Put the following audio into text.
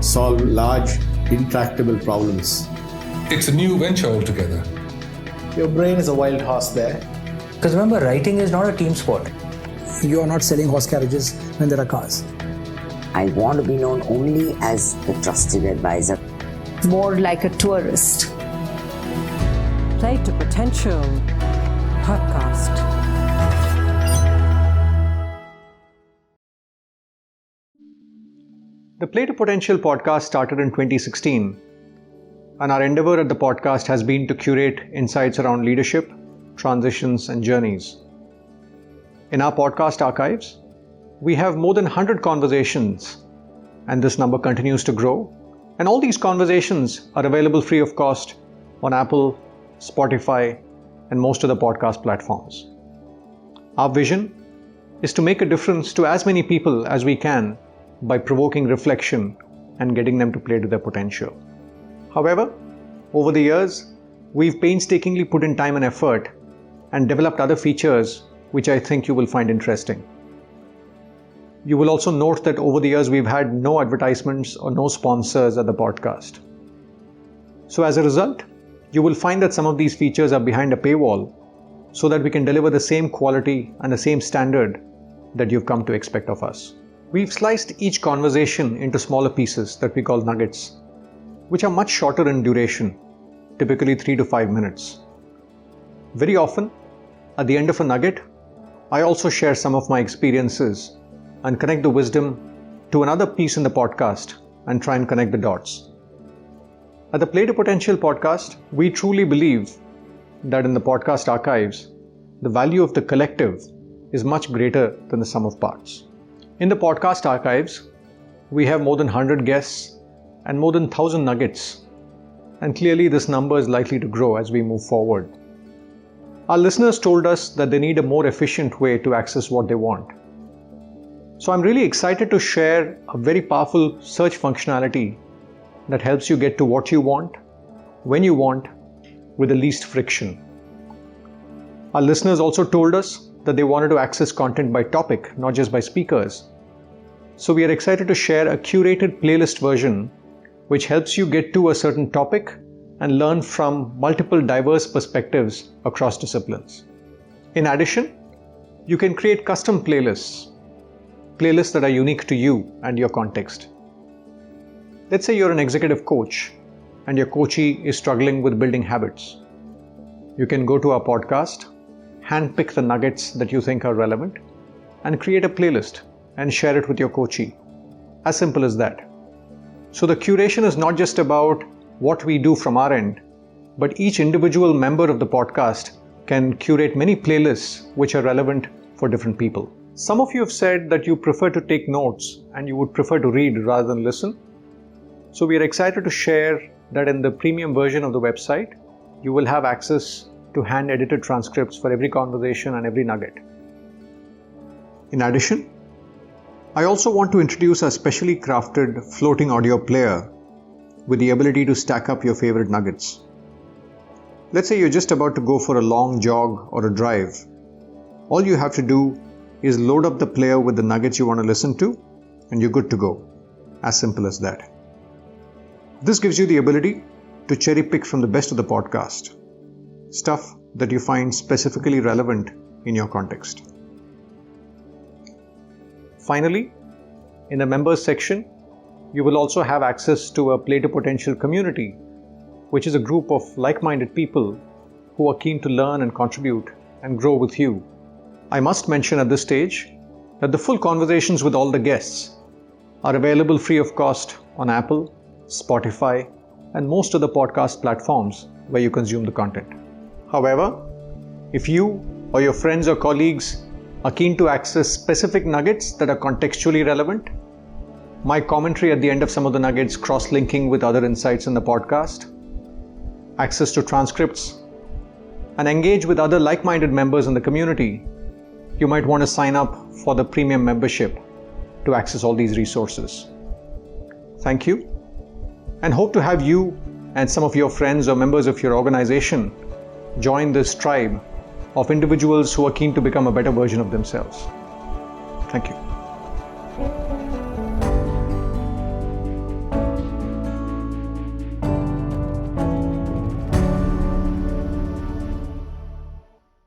solve large, intractable problems. It's a new venture altogether. Your brain is a wild horse there. Because remember, writing is not a team sport. You are not selling horse carriages when there are cars. I want to be known only as the trusted advisor. More like a tourist. Play to Potential podcast. The Play to Potential podcast started in 2016, and our endeavor at the podcast has been to curate insights around leadership, transitions, and journeys. In our podcast archives, we have more than 100 conversations, and this number continues to grow. And all these conversations are available free of cost on Apple, Spotify, and most of the podcast platforms. Our vision is to make a difference to as many people as we can by provoking reflection and getting them to play to their potential. However, over the years, we've painstakingly put in time and effort and developed other features which I think you will find interesting. You will also note that over the years we've had no advertisements or no sponsors at the podcast. So as a result, you will find that some of these features are behind a paywall so that we can deliver the same quality and the same standard that you've come to expect of us. We've sliced each conversation into smaller pieces that we call nuggets, which are much shorter in duration, typically 3 to 5 minutes. Very often, at the end of a nugget, I also share some of my experiences and connect the wisdom to another piece in the podcast and try and connect the dots. At the Play to Potential podcast, we truly believe that in the podcast archives, the value of the collective is much greater than the sum of parts. In the podcast archives, we have more than 100 guests and more than 1,000 nuggets, and clearly this number is likely to grow as we move forward. Our listeners told us that they need a more efficient way to access what they want. So I'm really excited to share a very powerful search functionality that helps you get to what you want, when you want, with the least friction. Our listeners also told us that they wanted to access content by topic, not just by speakers. So we are excited to share a curated playlist version which helps you get to a certain topic and learn from multiple diverse perspectives across disciplines. In addition, you can create custom playlists that are unique to you and your context. Let's say you're an executive coach and your coachee is struggling with building habits. You can go to our podcast, handpick the nuggets that you think are relevant, and create a playlist and share it with your coachee. As simple as that. So the curation is not just about what we do from our end, but each individual member of the podcast can curate many playlists which are relevant for different people. Some of you have said that you prefer to take notes and you would prefer to read rather than listen. So we are excited to share that in the premium version of the website, you will have access to hand-edited transcripts for every conversation and every nugget. In addition, I also want to introduce a specially crafted floating audio player with the ability to stack up your favorite nuggets. Let's say you're just about to go for a long jog or a drive. All you have to do is load up the player with the nuggets you want to listen to, and you're good to go. As simple as that. This gives you the ability to cherry pick from the best of the podcast, stuff that you find specifically relevant in your context. Finally, in the members section, you will also have access to a Play to Potential community, which is a group of like-minded people who are keen to learn and contribute and grow with you. I must mention at this stage that the full conversations with all the guests are available free of cost on Apple, Spotify, and most of the podcast platforms where you consume the content. However, if you or your friends or colleagues are keen to access specific nuggets that are contextually relevant, my commentary at the end of some of the nuggets cross-linking with other insights in the podcast, access to transcripts, and engage with other like-minded members in the community, you might want to sign up for the premium membership to access all these resources. Thank you, and hope to have you and some of your friends or members of your organization join this tribe of individuals who are keen to become a better version of themselves. Thank you.